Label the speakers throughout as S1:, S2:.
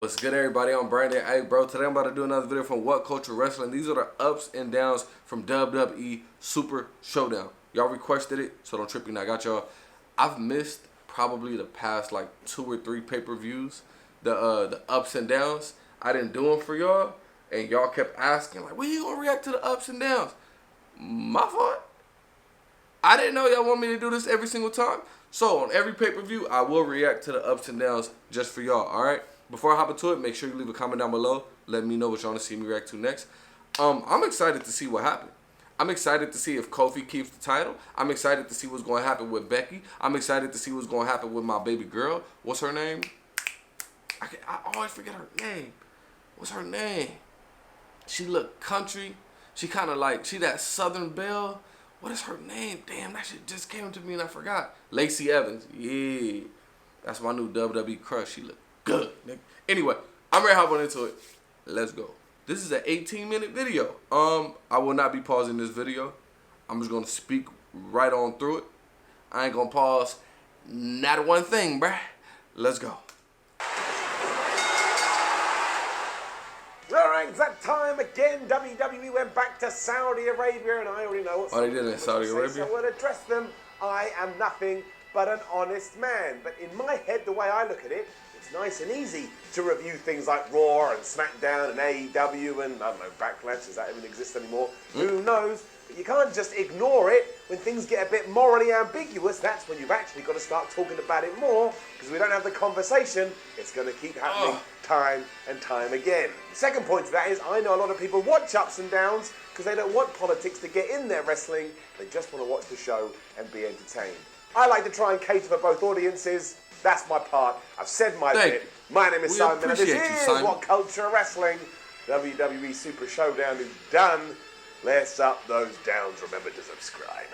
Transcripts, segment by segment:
S1: What's good, everybody? I'm Brandon. Hey, bro, today I'm about to do another video from What Culture Wrestling. These are the ups and downs from WWE Super Showdown. Y'all requested it, so don't trip me. I got y'all. I've missed probably the past like 2 or 3 pay-per-views. The ups and downs. I didn't do them for y'all, and y'all kept asking like, when you gonna react to the ups and downs? My fault. I didn't know y'all want me to do this every single time. So on every pay-per-view, I will react to the ups and downs just for y'all, alright? Before I hop into it, make sure you leave a comment down below. Let me know what you want to see me react to next. I'm excited to see what happened. I'm excited to see if Kofi keeps the title. I'm excited to see what's going to happen with Becky. I'm excited to see what's going to happen with my baby girl. What's her name? I always forget her name. What's her name? She look country. She kind of like, she that Southern Belle. What is her name? Damn, that shit just came to me and I forgot. Lacey Evans. Yeah. That's my new WWE crush. She look good, nigga. Anyway, I'm ready to hop on into it. Let's go. This is an 18-minute video. I will not be pausing this video. I'm just gonna speak right on through it. I ain't gonna pause not one thing, bruh. Let's go.
S2: Alright, it's that time again. WWE went back to Saudi Arabia, and I already know what
S1: they did in Saudi Arabia.
S2: So I will address them. I am nothing but an honest man. But in my head, the way I look at it, it's nice and easy to review things like Raw and SmackDown and AEW and, I don't know, Backlash. Does that even exist anymore? Who knows? But you can't just ignore it. When things get a bit morally ambiguous, that's when you've actually got to start talking about it more, because if we don't have the conversation, it's going to keep happening time and time again. The second point to that is I know a lot of people watch ups and downs because they don't want politics to get in their wrestling. They just want to watch the show and be entertained. I like to try and cater for both audiences. That's my part. I've said my bit. My name is Simon, and this is What Culture Wrestling. WWE Super Showdown is done. Let's up those downs. Remember to subscribe.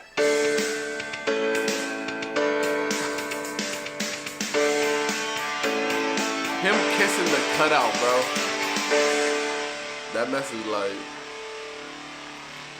S1: Him kissing the cutout, bro. That message like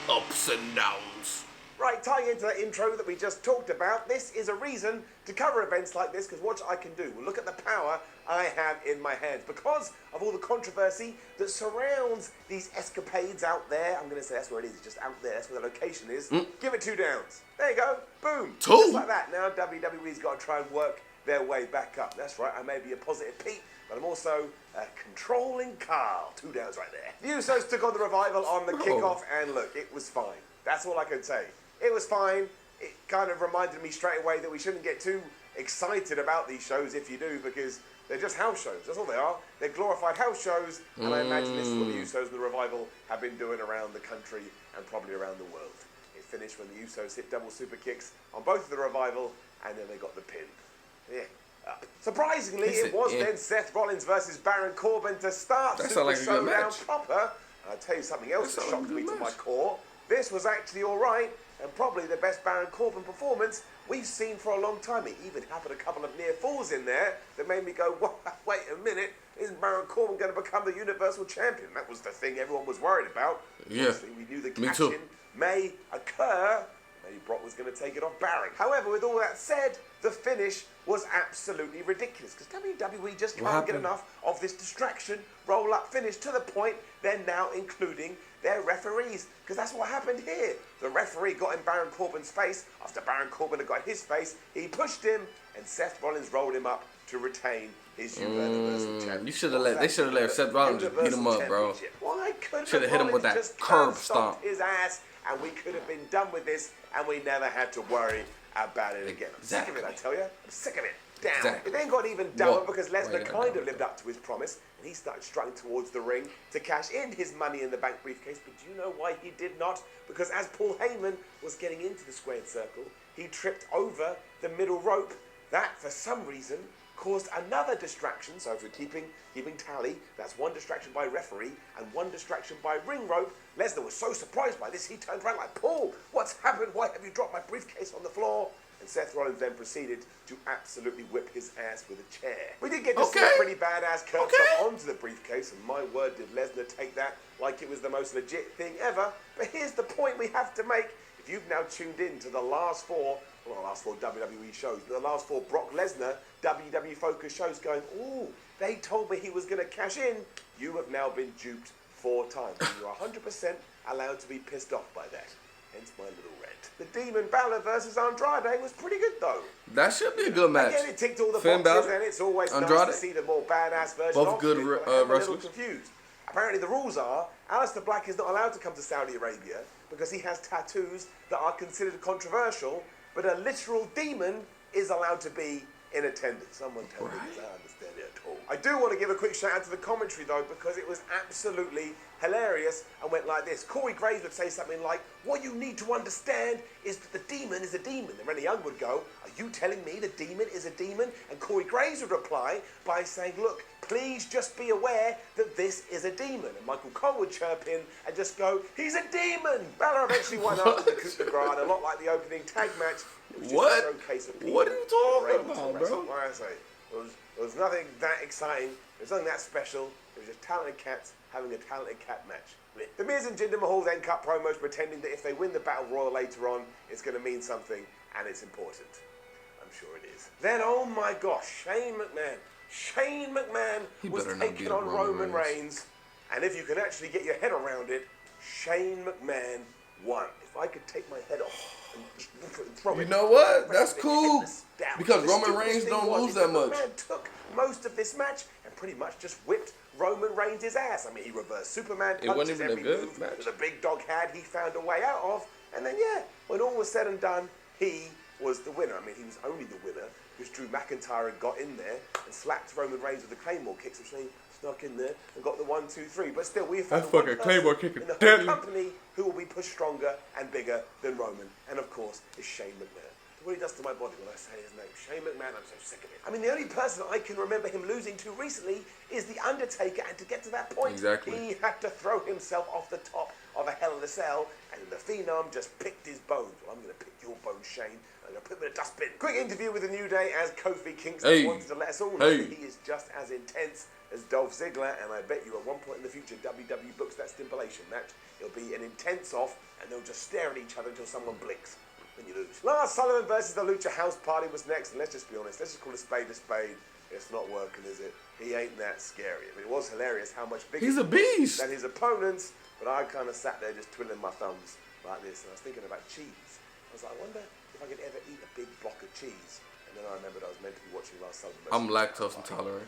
S1: ups and downs.
S2: Right, tying into that intro that we just talked about, this is a reason to cover events like this, because what I can do, well, look at the power I have in my hands. Because of all the controversy that surrounds these escapades out there, I'm going to say that's where it is, just out there, that's where the location is. Give it 2 downs. There you go, boom.
S1: 2?
S2: Just like that. Now WWE's got to try and work their way back up. That's right, I may be a positive Pete, but I'm also a controlling Carl. 2 downs right there. The Usos took on the Revival on the kickoff, and look, it was fine. That's all I can say. It was fine. It kind of reminded me straight away that we shouldn't get too excited about these shows if you do, because they're just house shows. That's all they are. They're glorified house shows, and I imagine this is what the Usos and the Revival have been doing around the country and probably around the world. It finished when the Usos hit double super kicks on both of the Revival, and then they got the pin. Yeah. Surprisingly, it was then Seth Rollins versus Baron Corbin to start Super Showdown proper. And I'll tell you something else that shocked me to my core. This was actually all right, and probably the best Baron Corbin performance we've seen for a long time. It even happened a couple of near falls in there that made me go, wait a minute, isn't Baron Corbin going to become the Universal Champion? That was the thing everyone was worried about.
S1: Yeah,
S2: obviously, we knew the cash-in may occur. Maybe Brock was going to take it off Baron. However, with all that said, the finish was absolutely ridiculous, because WWE just can't get enough of this distraction, roll-up finish, to the point they're now including their referees, because that's what happened here. The referee got in Baron Corbin's face. After Baron Corbin had got his face, he pushed him, and Seth Rollins rolled him up to retain his Universal Championship.
S1: You should have let. They should have let Seth Rollins just beat him up, bro.
S2: Why couldn't
S1: should have hit him with that curb stomp?
S2: His ass, and we could have been done with this, and we never had to worry about it again. I'm sick of it, I tell you. I'm sick of it. Damn. It then got even dumber because Lesnar kind of lived up to his promise, and he started strutting towards the ring to cash in his Money in the Bank briefcase. But do you know why he did not? Because as Paul Heyman was getting into the squared circle, he tripped over the middle rope. That, for some reason, caused another distraction. So if we're keeping tally, that's 1 distraction by referee and 1 distraction by ring rope. Lesnar was so surprised by this, he turned around like, Paul, what's happened? Why have you dropped my briefcase on the floor? And Seth Rollins then proceeded to absolutely whip his ass with a chair. We did get to see a pretty badass curl onto the briefcase, and my word, did Lesnar take that like it was the most legit thing ever. But here's the point we have to make. If you've now tuned in to the last 4 well, the last 4 WWE shows, but the last 4 Brock Lesnar WWE Focus shows going, ooh, they told me he was going to cash in. You have now been duped 4 times. And you're 100% allowed to be pissed off by that. Hence my little rant. The Demon Balor versus Andrade was pretty good though.
S1: That should be a good match.
S2: Again, it ticked all the
S1: Finn
S2: boxes,
S1: Balor,
S2: and it's always
S1: Andrade.
S2: nice to see the more badass version
S1: Both
S2: of
S1: good
S2: it, but I'm a little
S1: wrestlers.
S2: confused. Apparently the rules are Aleister Black is not allowed to come to Saudi Arabia because he has tattoos that are considered controversial, but a literal demon is allowed to be in attendance. Someone tell me because I don't understand it at all. I do want to give a quick shout out to the commentary though, because it was absolutely hilarious and went like this. Corey Graves would say something like, what you need to understand is that the demon is a demon. And Rennie Young would go, are you telling me the demon is a demon? And Corey Graves would reply by saying, look, please just be aware that this is a demon. And Michael Cole would chirp in and just go, he's a demon. Balor eventually won after the coup de grace, a lot like the opening tag match. It was just a showcase of
S1: What are you talking about, bro?
S2: What I say, there was nothing that exciting. There was nothing that special. It was just talented cats having a talented cat match. The Miz and Jinder Mahal then cut promos pretending that if they win the Battle Royal later on, it's going to mean something, and it's important. I'm sure it is. Then, oh my gosh, Shane McMahon was taking on Roman Reigns, and if you can actually get your head around it, Shane McMahon won. If I could take my head off and throw it.
S1: You know what? That's cool. Because Roman Reigns don't lose that much.
S2: McMahon took most of this match and pretty much just whipped Roman Reigns' ass. I mean, he reversed Superman punches every move that the big dog had. He found a way out of, and then when all was said and done, he was the winner. I mean, he was only the winner because Drew McIntyre had got in there and slapped Roman Reigns with the Claymore kicks, which he snuck in there and got the 1, 2, 3. But still, we found one Claymore kick in the whole company who will be pushed stronger and bigger than Roman, and of course, is Shane McMahon. What he does to my body when I say his name. Shane McMahon, I'm so sick of it. I mean, the only person I can remember him losing to recently is The Undertaker, and to get to that point, he had to throw himself off the top of a Hell in a Cell, and the Phenom just picked his bones. Well, I'm going to pick your bones, Shane. I'm going to put him in a dustbin. Quick interview with The New Day as Kofi Kingston wanted to let us all know that he is just as intense as Dolph Ziggler, and I bet you at one point in the future, WWE books that stipulation match. It'll be an intense off, and they'll just stare at each other until someone blinks. When you lose. Lars Sullivan versus the Lucha House Party was next, and let's just be honest, let's just call a spade a spade. It's not working, is it? He ain't that scary. I mean, it was hilarious how much bigger
S1: he's a beast
S2: than his opponents, but I kind of sat there just twiddling my thumbs like this, and I was thinking about cheese. I was like, I wonder if I could ever eat a big block of cheese. And then I remembered I was meant to be watching Lars Sullivan.
S1: I'm lactose intolerant.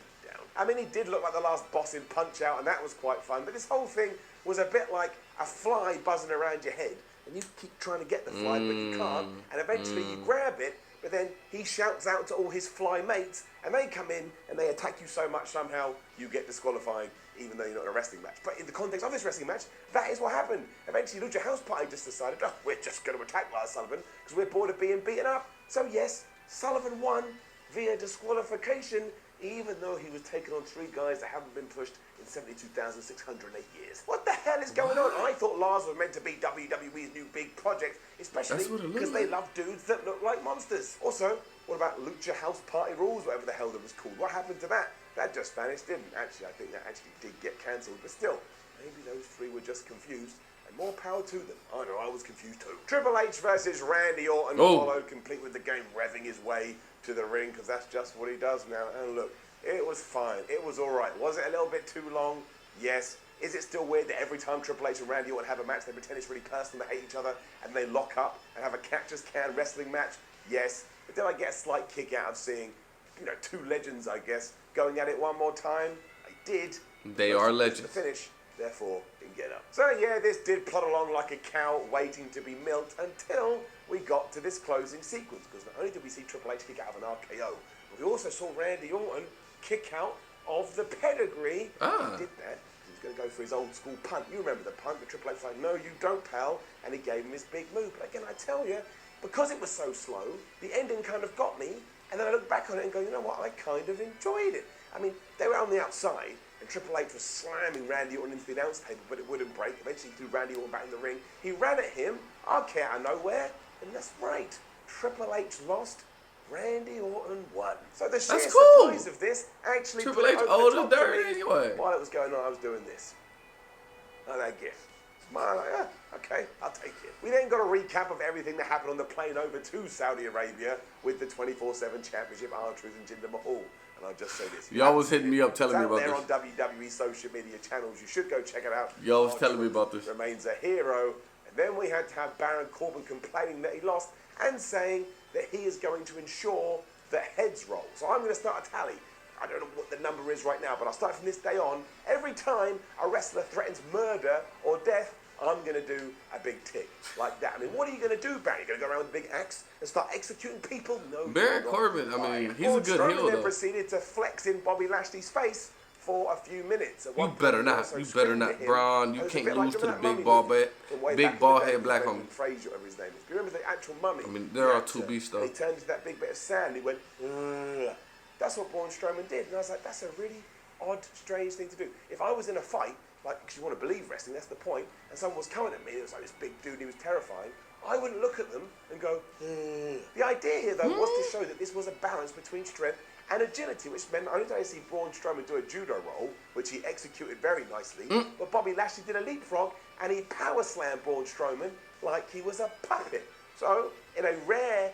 S2: I mean, he did look like the last boss in Punch-Out, and that was quite fun, but this whole thing was a bit like a fly buzzing around your head. And you keep trying to get the fly, but you can't. And eventually you grab it, but then he shouts out to all his fly mates, and they come in and they attack you so much somehow you get disqualified, even though you're not in a wrestling match. But in the context of this wrestling match, that is what happened. Eventually, Lucha House Party just decided, oh, we're just going to attack Lars Sullivan because we're bored of being beaten up. So yes, Sullivan won via disqualification, even though he was taking on 3 guys that haven't been pushed in 72,608 years. What the hell is going on? I thought Lars was meant to be WWE's new big project, especially because they love dudes that look like monsters. Also, what about Lucha House Party Rules, whatever the hell that was called? What happened to that? That just vanished, didn't? Actually, I think that actually did get cancelled, but still, maybe those 3 were just confused. And more power to them. I know, I was confused too. Triple H versus Randy Orton followed, complete with the game revving his way to the ring, because that's just what he does now. And look, it was fine. It was all right. Was it a little bit too long? Yes. Is it still weird that every time Triple H and Randy Orton have a match, they pretend it's really personal, they hate each other, and they lock up and have a catch-as-can wrestling match? Yes. But did I get a slight kick out of seeing, 2 legends, I guess, going at it one more time? I did.
S1: They are legends.
S2: The finish, therefore, didn't get up. So yeah, this did plod along like a cow waiting to be milked until we got to this closing sequence, because not only did we see Triple H kick out of an RKO, but we also saw Randy Orton kick out of the pedigree. He did that. He was going to go for his old school punt. You remember the punt, but Triple H was like, no, you don't, pal. And he gave him his big move. But again, I tell you, because it was so slow, the ending kind of got me. And then I look back on it and go, you know what, I kind of enjoyed it. I mean, they were on the outside, and Triple H was slamming Randy Orton into the announce table, but it wouldn't break. Eventually, he threw Randy Orton back in the ring. He ran at him, RK out of nowhere, and that's right. Triple H lost. Randy Orton won. So the sheer surprise of this actually
S1: Triple H old and dirty anyway.
S2: While it was going on, I was doing this. Oh, that gif. Smile, like, okay, I'll take it. We then got a recap of everything that happened on the plane over to Saudi Arabia with the 24/7 Championship, R-Truth and Jinder Mahal. And I'll just say this.
S1: Y'all was hitting me up telling me about this.
S2: It's out there on WWE social media channels. You should go check it out.
S1: Y'all was telling me about this.
S2: Remains a hero. And then we had to have Baron Corbin complaining that he lost and saying that he is going to ensure that heads roll. So I'm going to start a tally. I don't know what the number is right now, but I'll start from this day on. Every time a wrestler threatens murder or death, I'm going to do a big tick like that. I mean, what are you going to do, Baron? You're going to go around with a big axe and start executing people? No.
S1: Baron Corbin, I mean, he's a good heel,
S2: then
S1: though.
S2: proceeded to flex in Bobby Lashley's face for a few minutes.
S1: You better not, Braun. You can't lose to the big ball head black homie.
S2: Frazier, whatever his name is. Do you remember the actual mummy?
S1: I mean, there are two beasts, though.
S2: He turned into that big bit of sand. He went, ugh. That's what Braun Strowman did. And I was like, that's a really odd, strange thing to do. If I was in a fight, like, because you want to believe wrestling, that's the point, and someone was coming at me, it was like this big dude, and he was terrifying, I wouldn't look at them and go, The idea here, though, was to show that this was a balance between strength and agility, which meant not only did I see Braun Strowman do a judo roll, which he executed very nicely, but Bobby Lashley did a leapfrog, and he power slammed Braun Strowman like he was a puppet. So, in a rare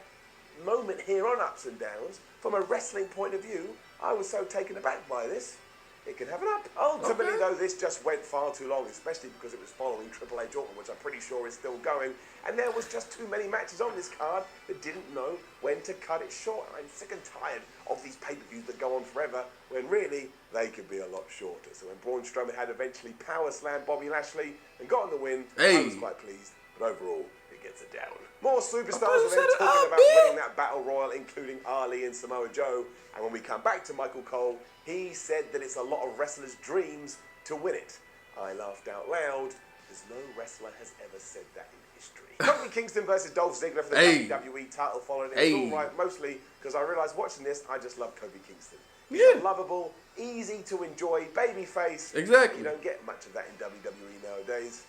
S2: moment here on Ups and Downs, from a wrestling point of view, I was so taken aback by this. It could have an up. Ultimately, though, this just went far too long, especially because it was following Triple H Orton, which I'm pretty sure is still going. And there was just too many matches on this card that didn't know when to cut it short. I'm sick and tired of these pay-per-views that go on forever, when really they could be a lot shorter. So when Braun Strowman had eventually power slammed Bobby Lashley and got on the win, I was quite pleased. But overall, it gets a down. More superstars were then talking about winning that battle royal, including Ali and Samoa Joe. And when we come back to Michael Cole, he said that it's a lot of wrestlers' dreams to win it. I laughed out loud, because no wrestler has ever said that in history. Kofi Kingston versus Dolph Ziggler for the WWE title following it. It's all right, mostly because I realised watching this, I just love Kofi Kingston. He's a lovable, easy to enjoy babyface.
S1: Exactly.
S2: You don't get much of that in WWE nowadays.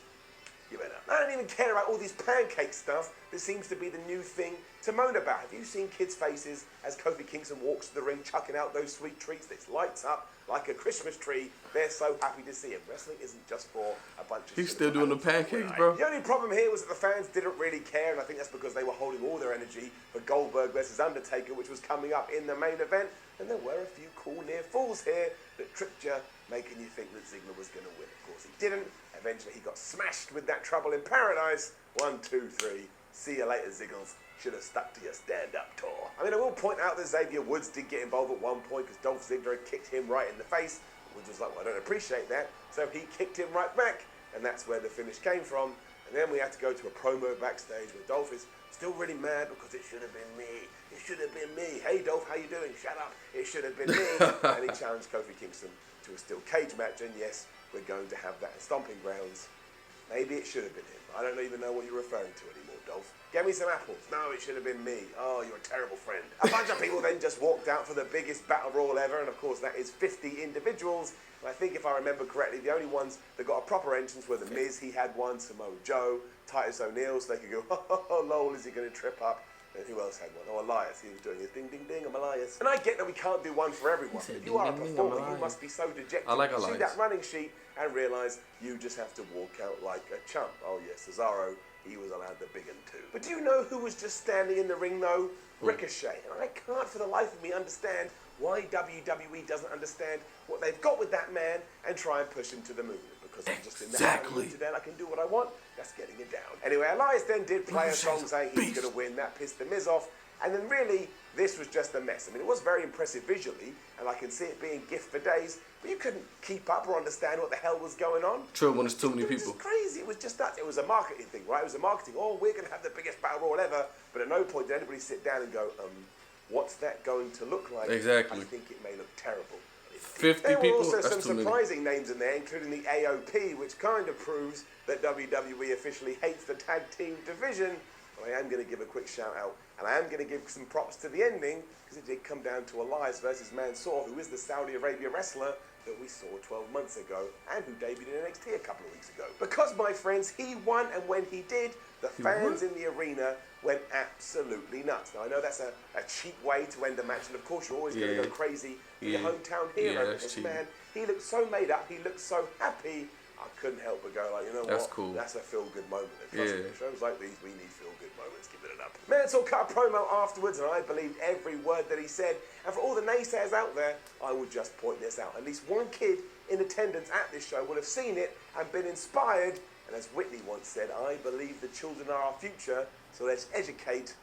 S2: You better. I don't even care about all this pancake stuff that seems to be the new thing to moan about. Have you seen kids' faces as Kofi Kingston walks to the ring chucking out those sweet treats that lights up like a Christmas tree? They're so happy to see him. Wrestling isn't just for a bunch of...
S1: He's still doing the pancakes, bro.
S2: The only problem here was that the fans didn't really care, and I think that's because they were holding all their energy for Goldberg versus Undertaker, which was coming up in the main event. And there were a few cool near falls here that tricked you, making you think that Ziggler was going to win. Of course, he didn't. Eventually, he got smashed with that Trouble in Paradise. 1, 2, 3. See you later, Ziggles. Should have stuck to your stand-up tour. I mean, I will point out that Xavier Woods did get involved at one point because Dolph Ziggler had kicked him right in the face. Woods was like, well, I don't appreciate that. So he kicked him right back, and that's where the finish came from. And then we had to go to a promo backstage where Dolph is still really mad because it should have been me. It should have been me. Hey, Dolph, how you doing? Shut up. It should have been me. And he challenged Kofi Kingston to a steel cage match, and yes, we're going to have that at Stomping Grounds. Maybe it should have been him. I don't even know what you're referring to anymore, Dolph. Get me some apples. No, it should have been me. Oh, you're a terrible friend. A bunch of people then just walked out for the biggest battle royal ever, and of course that is 50 individuals. And I think if I remember correctly, the only ones that got a proper entrance were The Miz, he had one, Samoa Joe, Titus O'Neil, so they could go, oh, lol, is he going to trip up? And who else had one? Oh, Elias. He was doing his ding, ding, ding. I'm Elias. And I get that we can't do one for everyone. If you are a performer, you must be so dejected.
S1: I like
S2: you
S1: Elias.
S2: See that running sheet and realise you just have to walk out like a chump. Oh, yes, Cesaro, he was allowed the big one too. But do you know who was just standing in the ring, though? Ricochet. And I can't for the life of me understand why WWE doesn't understand what they've got with that man and try and push him to the moon. Because I'm just in that mood today and I can do what I want. That's getting it down. Anyway, Elias then did play a song saying he's going to win. That pissed The Miz off. And then really, this was just a mess. I mean, it was very impressive visually, and I can see it being gift for days, but you couldn't keep up or understand what the hell was going on.
S1: True, when there's too many people.
S2: It was crazy. It was just that. It was a marketing thing, right? It was a marketing. Oh, we're going to have the biggest battle royal ever. But at no point did anybody sit down and go, what's that going to look like?
S1: Exactly.
S2: I think it may look terrible.
S1: 50
S2: there
S1: people?
S2: were also
S1: That's
S2: some surprising names in there, including the AOP, which kind of proves that WWE officially hates the tag team division. But I am going to give a quick shout out, and I am going to give some props to the ending, because it did come down to Elias versus Mansoor, who is the Saudi Arabia wrestler that we saw 12 months ago, and who debuted in NXT a couple of weeks ago. Because, my friends, he won, and when he did, the fans in the arena went absolutely nuts. Now, I know that's a cheap way to end a match, and of course you're always going to go crazy for your hometown hero. But this man, he looked so made up, he looked so happy, I couldn't help but go like, you know
S1: That's
S2: what?
S1: cool.
S2: That's a feel-good moment. And trust me,
S1: Yeah.
S2: shows like these, we need feel-good moments. Give it up. Mantle cut a promo afterwards, and I believed every word that he said. And for all the naysayers out there, I would just point this out. At least one kid in attendance at this show will have seen it and been inspired. And as Whitney once said, I believe the children are our future, so let's educate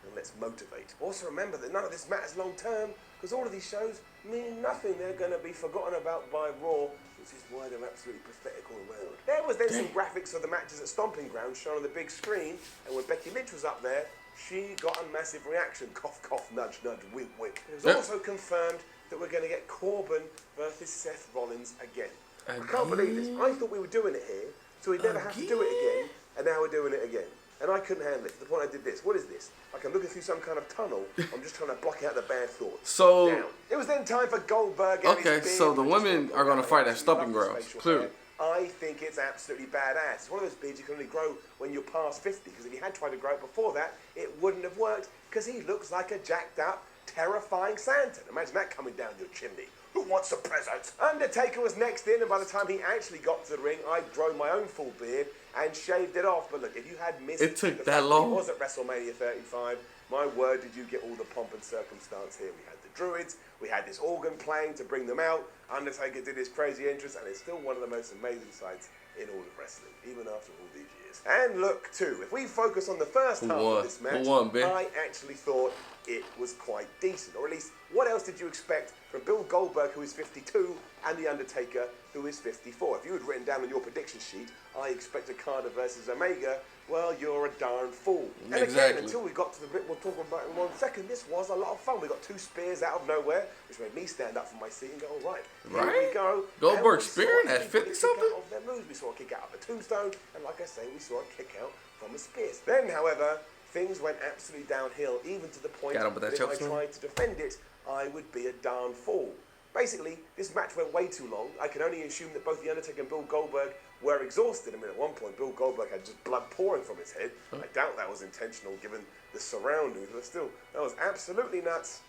S2: and let's motivate. Also remember that none of this matters long term, because all of these shows mean nothing. They're going to be forgotten about by Raw, which is why they're absolutely pathetic all around. There was then some graphics of the matches at Stomping Grounds shown on the big screen, and when Becky Lynch was up there, she got a massive reaction. Cough, cough, nudge, nudge, wink, wink. It was also confirmed that we're going to get Corbin versus Seth Rollins again. I can't believe this. I thought we were doing it here, so we'd never have to do it again, and now we're doing it again. And I couldn't handle it. To the point I did this. What is this? Like I'm looking through some kind of tunnel. I'm just trying to block out the bad thoughts.
S1: So
S2: down. It was then time for Goldberg.
S1: Okay, so the women are going to fight at Stomping Grounds. Clearly.
S2: I think it's absolutely badass. It's one of those beards you can only grow when you're past 50, because if you had tried to grow it before that, it wouldn't have worked, because he looks like a jacked up, terrifying Santa. Imagine that coming down your chimney. Who wants a present? Undertaker was next in, and by the time he actually got to the ring, I'd grown my own full beard and shaved it off. But look, if you had missed
S1: it took that long.
S2: He was at WrestleMania 35. My word, did you get all the pomp and circumstance here? We had the Druids, we had this organ playing to bring them out. Undertaker did his crazy entrance, and it's still one of the most amazing sights in all of wrestling, even after all these years. And look, too, if we focus on the first half of this match, I actually thought it was quite decent. Or at least, what else did you expect from Bill Goldberg, who is 52, and The Undertaker, who is 54? If you had written down on your prediction sheet, I expect a Carter versus Omega, well, you're a darn fool. And again, until we got to the bit we'll talk about in 1 second, this was a lot of fun. We got 2 spears out of nowhere, which made me stand up from my seat and go, all right, here we go.
S1: Goldberg spearing at 50-something?
S2: Of their moves. We saw a kick out of a tombstone, and like I say, we saw a kick out from a spear. Then, however, things went absolutely downhill, even to the point that if I tried to defend it, I would be a darn fool. Basically, this match went way too long. I can only assume that both The Undertaker and Bill Goldberg were exhausted. I mean, at one point, Bill Goldberg had just blood pouring from his head. I doubt that was intentional, given the surroundings, but still, that was absolutely nuts.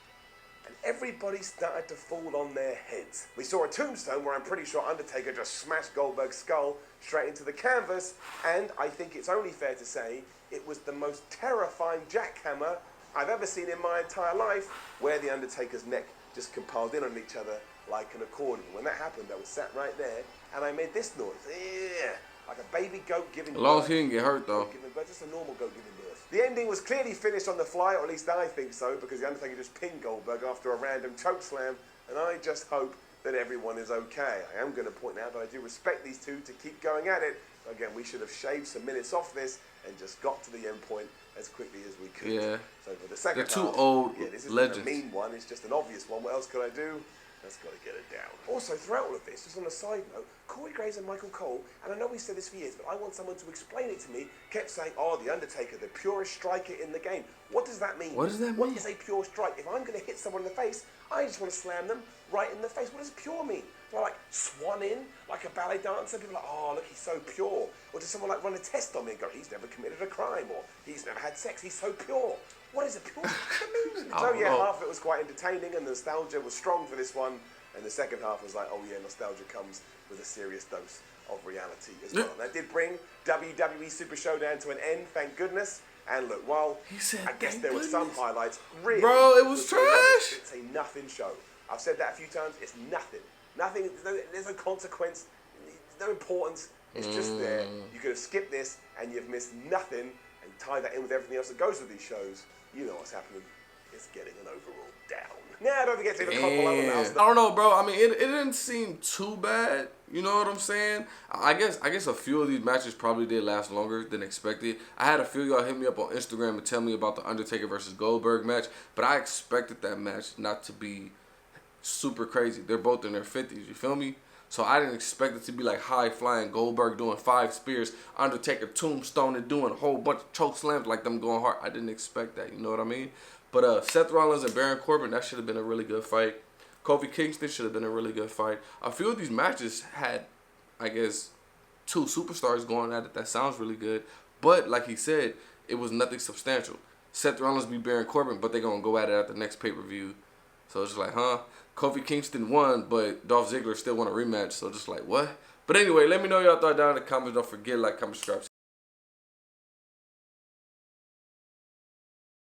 S2: And everybody started to fall on their heads. We saw a tombstone where I'm pretty sure Undertaker just smashed Goldberg's skull straight into the canvas, and I think it's only fair to say it was the most terrifying jackhammer I've ever seen in my entire life, where the Undertaker's neck just compiled in on each other like an accordion. When that happened, I was sat right there, and I made this noise, like a baby goat giving birth.
S1: As long as he didn't get hurt, though.
S2: Just a normal goat giving birth. The ending was clearly finished on the fly, or at least I think so, because the Undertaker just pinned Goldberg after a random chokeslam, and I just hope that everyone is okay. I am going to point out that I do respect these two to keep going at it. So again, we should have shaved some minutes off this and just got to the end point as quickly as we could.
S1: Yeah.
S2: So for the second
S1: They're
S2: half,
S1: two old
S2: this isn't
S1: legends.
S2: a mean one, it's just an obvious one. What else could I do? That's got to get it down. Also, throughout all of this, just on a side note, Corey Graves and Michael Cole, and I know we said this for years, but I want someone to explain it to me, kept saying, oh, The Undertaker, the purest striker in the game. What does that mean?
S1: What does that mean?
S2: What is a pure strike? If I'm going to hit someone in the face, I just want to slam them right in the face. What does pure mean? Do I like swan in like a ballet dancer? People are like, oh, look, he's so pure. Or does someone like run a test on me and go, he's never committed a crime, or he's never had sex, he's so pure. What is a pure? So yeah, half of it was quite entertaining, and the nostalgia was strong for this one. And the second half was like, oh yeah, nostalgia comes with a serious dose of reality as well. That did bring WWE Super Showdown to an end, thank goodness. And look, while I guess there were some highlights, really,
S1: bro, it was trash.
S2: It's a nothing show. I've said that a few times. It's nothing. Nothing. There's no consequence. No importance. It's just there. You could have skipped this, and you've missed nothing. And tie that in with everything else that goes with these shows. You know what's happening. It's getting an overall down. Now, don't forget to leave a couple of the house.
S1: I don't know, bro. I mean, it didn't seem too bad. You know what I'm saying? I guess a few of these matches probably did last longer than expected. I had a few of y'all hit me up on Instagram and tell me about the Undertaker versus Goldberg match, but I expected that match not to be super crazy. They're both in their 50s, you feel me? So I didn't expect it to be like high-flying Goldberg doing 5 spears, Undertaker tombstone and doing a whole bunch of choke slams like them going hard. I didn't expect that, you know what I mean? But Seth Rollins and Baron Corbin, that should have been a really good fight. Kofi Kingston should have been a really good fight. A few of these matches had, I guess, 2 superstars going at it. That sounds really good. But like he said, it was nothing substantial. Seth Rollins beat Baron Corbin, but they're going to go at it at the next pay-per-view. So it's just like, huh? Kofi Kingston won, but Dolph Ziggler still won a rematch. So just like, what? But anyway, let me know y'all thought down in the comments. Don't forget, like, comment, subscribe.